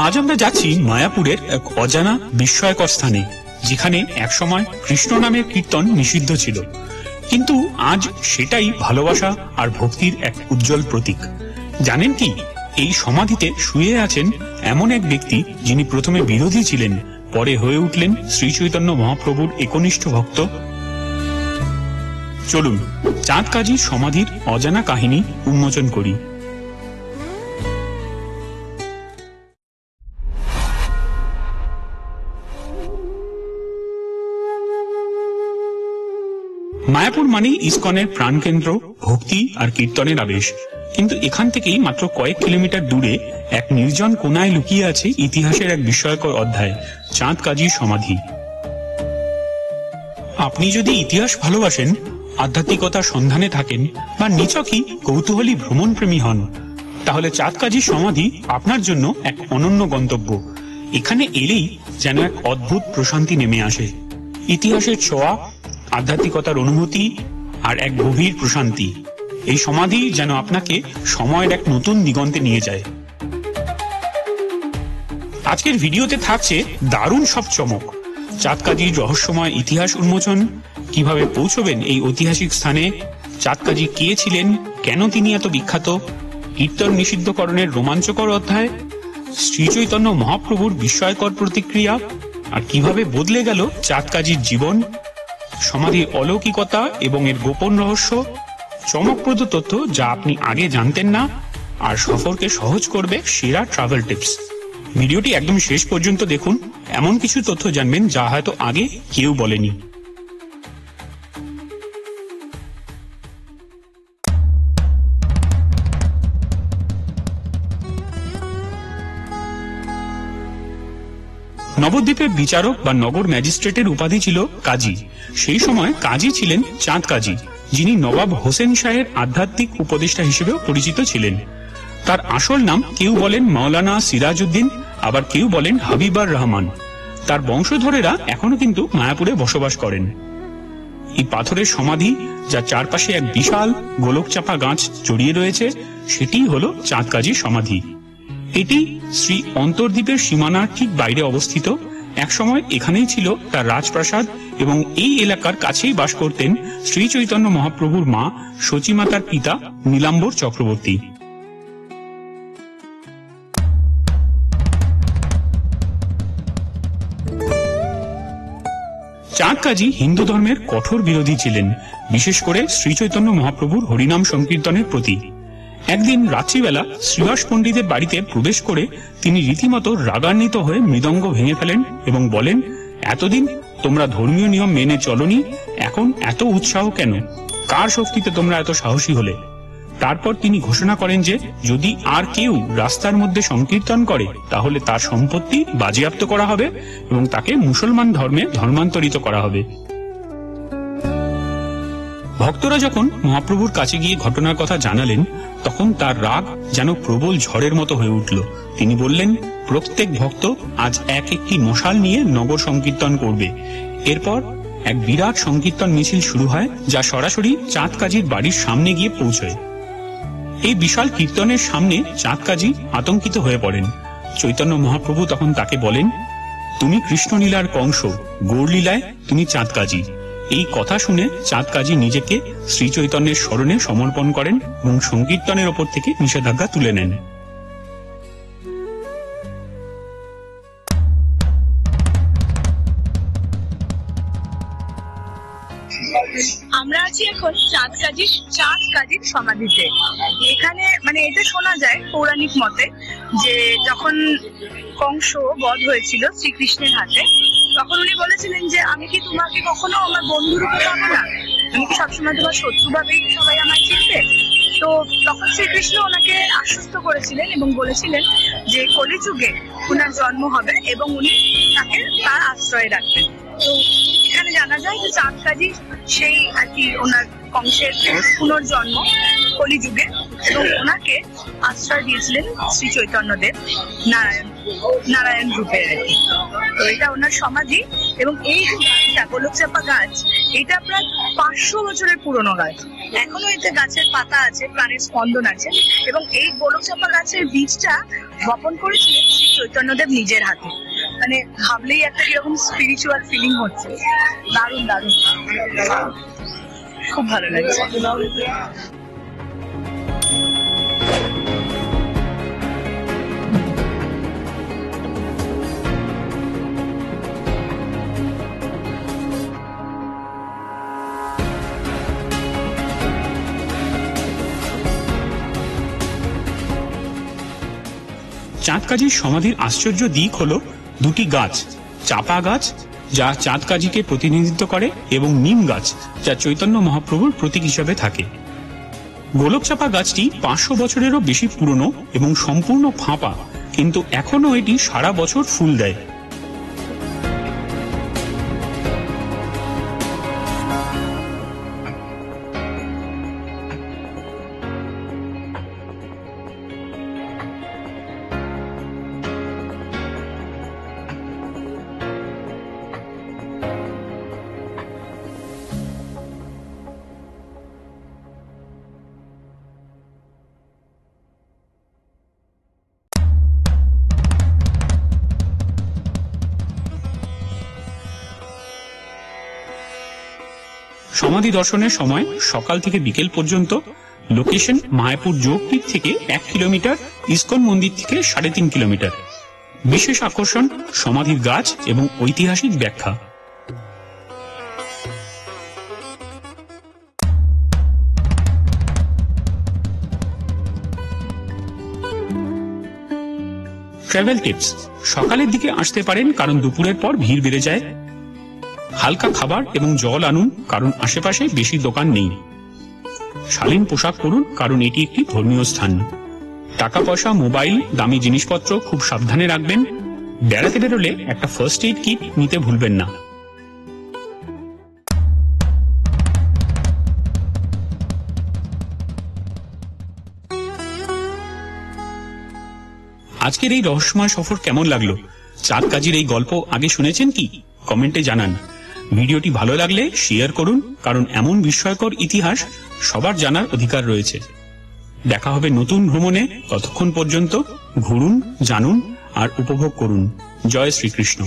আজ আমরা যাচ্ছি মায়াপুরের এক অজানা বিস্ময়কর স্থানে, যেখানে একসময় কৃষ্ণ নামের কীর্তন নিষিদ্ধ ছিল, কিন্তু আজ সেটাই ভালোবাসা আর ভক্তির এক উজ্জ্বল প্রতীক। জানেন কি, এই সমাধিতে শুয়ে আছেন এমন এক ব্যক্তি যিনি প্রথমে বিরোধী ছিলেন, পরে হয়ে উঠলেন শ্রী চৈতন্য মহাপ্রভুর একনিষ্ঠ ভক্ত। চলুন চাঁদ কাজীর সমাধির অজানা কাহিনী উন্মোচন করি। মায়াপুর মানেই ইসকনের প্রাণকেন্দ্র, ভক্তি আর কীর্তনের আবেশ। কিন্তু এখান থেকেই মাত্র কয়েক কিলোমিটার দূরে এক নির্জন কোনায় লুকিয়ে আছে ইতিহাসের এক বিস্ময়কর অধ্যায়, চাঁদ কাজীর সমাধি। আপনি যদি ইতিহাস ভালোবাসেন, আধ্যাত্মিকতার সন্ধানে থাকেন বা নিছকই কৌতূহলী ভ্রমণপ্রেমী হন, তাহলে চাঁদ কাজীর সমাধি আপনার জন্য এক অনন্য গন্তব্য। এখানে এলেই যেন এক অদ্ভুত প্রশান্তি নেমে আসে। ইতিহাসের ছোঁয়া, আধ্যাত্মিকতার অনুভূতি আর এক গভীর প্রশান্তি। এই সমাধি যেন আপনাকে সময়ের এক নতুন দিগন্তে নিয়ে যায়। আজকের ভিডিওতে থাকছে দারুণ সব চমক, চাঁদ কাজীর রহস্যময় ইতিহাস উন্মোচন, কিভাবে পৌঁছবেন এই ঐতিহাসিক স্থানে, চাঁদ কাজী কে ছিলেন, কেন তিনি এত বিখ্যাত, কীর্তন নিষিদ্ধকরণের রোমাঞ্চকর অধ্যায়, শ্রী চৈতন্য মহাপ্রভুর বিস্ময়কর প্রতিক্রিয়া, আর কিভাবে বদলে গেল চাঁদ কাজীর জীবন, সমাধির অলৌকিকতা এবং এর গোপন রহস্য, চমকপ্রদ তথ্য যা আপনি আগে জানতেন না, আর সফরকে সহজ করবে সেরা ট্রাভেল টিপস। ভিডিওটি একদম শেষ পর্যন্ত দেখুন, এমন কিছু তথ্য জানবেন যা হয়তো আগে কেউ বলেনি। নবদ্বীপের বিচারক বা নগর ম্যাজিস্ট্রেটের উপাধি ছিল কাজী। সেই সময় কাজী ছিলেন চাঁদ কাজী, যিনি নবাব হোসেন শাহের আধ্যাত্মিক উপদেষ্টা হিসেবেও পরিচিত ছিলেন। তার আসল নাম কেউ বলেন মাওলানা সিরাজউদ্দিন, আবার কেউ বলেন হাবিবার রহমান। তার বংশধরেরা এখনো কিন্তু মায়াপুরে বসবাস করেন। এই পাথরের সমাধি, যার চারপাশে এক বিশাল গোলকচাপা গাছ জড়িয়ে রয়েছে, সেটিই হলো চাঁদ কাজীর সমাধি। এটি শ্রী অন্তর্দ্বীপের সীমানার ঠিক বাইরে অবস্থিত। একসময় এখানেই ছিল তার রাজপ্রাসাদ এবং এই এলাকার কাছেই বাস করতেন শ্রী চৈতন্য মহাপ্রভুর মা সচিমাতার পিতা নীলাম্বর চক্রবর্তী। চাঁদ কাজী হিন্দু ধর্মের কঠোর বিরোধী ছিলেন, বিশেষ করে শ্রী চৈতন্য মহাপ্রভুর হরিনাম সংকীর্তনের প্রতি। একদিন রাত্রিবেলা শ্রীবাস পণ্ডিতের বাড়িতে প্রবেশ করে তিনি রীতিমতো রাগান্বিত হয়ে মৃদঙ্গ ভেঙে ফেলেন এবং বলেন, এতদিন তোমরা ধর্মীয় নিয়ম মেনে চলনি, এখন এত উৎসাহ কেন? কার শক্তিতে তোমরা এত সাহসী হলে? তারপর তিনি ঘোষণা করেন যে যদি আর কেউ রাস্তার মধ্যে সংকীর্তন করে, তাহলে তার সম্পত্তি বাজেয়াপ্ত করা হবে এবং তাকে মুসলমান ধর্মে ধর্মান্তরিত করা হবে। ভক্তরা যখন মহাপ্রভুর কাছে গিয়ে ঘটনার কথা জানালেন, তখন তার রাগ যেন প্রবল ঝড়ের মতো হয়ে উঠল। তিনি বললেন, প্রত্যেক ভক্ত আজ এক একটি মশাল নিয়ে নগর সংকীর্তন করবে। এরপর এক বিরাট সংকীর্তন মিছিল শুরু হয়, যা সরাসরি চাঁদ কাজীর বাড়ির সামনে গিয়ে পৌঁছয়। এই বিশাল কীর্তনের সামনে চাঁদ কাজী আতঙ্কিত হয়ে পড়েন। চৈতন্য মহাপ্রভু তখন তাকে বলেন, তুমি কৃষ্ণলীলার কংস, গৌরলীলায় তুমি চাঁদ কাজী। এই কথা শুনে চাঁদ কাজী নিজেকে শ্রী চৈতন্যের শরণে সমর্পণ করেন এবং সংকীর্তনের ওপর থেকে নিষেধাজ্ঞা তুলে নেন। আমরা আছি এখন চাঁদ কাজীর সমাধিতে। এখানে এটা শোনা যায় পৌরাণিক মতে যে যখন কংস বধ হয়েছিল শ্রীকৃষ্ণের হাতে, তখন উনি বলেছিলেন যে আমি কি তোমাকে কখনো আমার বন্ধু রূপে পাবো না, আমি কি সবসময় তোমার শত্রু ভাবেই সবাই আমায় চিনবে? তো তখন শ্রীকৃষ্ণ ওনাকে আশ্বস্ত করেছিলেন এবং বলেছিলেন যে কলিযুগে ওনার জন্ম হবে এবং উনি তাকে তার আশ্রয়ে রাখবেন। তো এখানে জানা যায় যে চাঁদ কাজী সেই আর কি ওনার কংসের পুনর্জন্ম কলিযুগে, এবং ওনাকে আশ্রয় দিয়েছিলেন শ্রী চৈতন্যদেব নারায়ণ রূপে আর কি। তো এটা ওনার সমাধি। এবং এই যে গাছটা গোলকচাপা গাছ, এটা প্রায় 500 বছরের পুরনো গাছ। এখনো এতে গাছের পাতা আছে, প্রাণের স্পন্দন আছে। এবং এই গোলকচাপা গাছের বীজটা বপন করেছিলেন শ্রী চৈতন্যদেব নিজের হাতে। মানে ভাবলেই একটা কিরকম স্পিরিচুয়াল ফিলিং হচ্ছে। দারুণ দারুণ, খুব ভালো লাগছে। চাঁদকাজির সমাধির আশ্চর্য দিক হলো দুটি গাছ, চাপা গাছ যা চাঁদকাজিকে প্রতিনিধিত্ব করে এবং নিম গাছ যা চৈতন্য মহাপ্রভুর প্রতীক হিসাবে থাকে। গোলকচাপা গাছটি 500 বছরেরও বেশি পুরনো এবং সম্পূর্ণ ফাঁপা, কিন্তু এখনো এটি সারা বছর ফুল দেয়। সমাধি দর্শনের সময় সকাল থেকে বিকেল পর্যন্ত। লোকেশন মায়াপুর যোগপীঠ থেকে 1 কিলোমিটার, ইসকন মন্দির থেকে 3.5 কিলোমিটার। বিশেষ আকর্ষণ সমাধির গাছ এবং ঐতিহাসিক ব্যাখ্যা। ট্রাভেল টিপস: সকালের দিকে আসতে পারেন কারণ দুপুরের পর ভিড় বেড়ে যায়। হালকা খাবার এবং জল আনুন কারণ আশেপাশে বেশি দোকান নেই। শালীন পোশাক পরুন কারণ এটি একটি ধর্মীয় স্থান। টাকা পয়সা, মোবাইল, দামি জিনিসপত্র খুব সাবধানে রাখবেন। বেড়াতে বেরোলে একটা ফার্স্ট এইড কিট নিতে ভুলবেন না। আজকের এই রহস্যময় সফর কেমন লাগলো? চাঁদকাজির এই গল্প আগে শুনেছেন কি? কমেন্টে জানান। ভিডিওটি ভালো লাগলে শেয়ার করুন কারণ এমন বিস্ময়কর ইতিহাস সবার জানার অধিকার রয়েছে। দেখা হবে নতুন ভ্রমণে। ততক্ষণ পর্যন্ত ঘুরুন, জানুন আর উপভোগ করুন। জয় শ্রীকৃষ্ণ।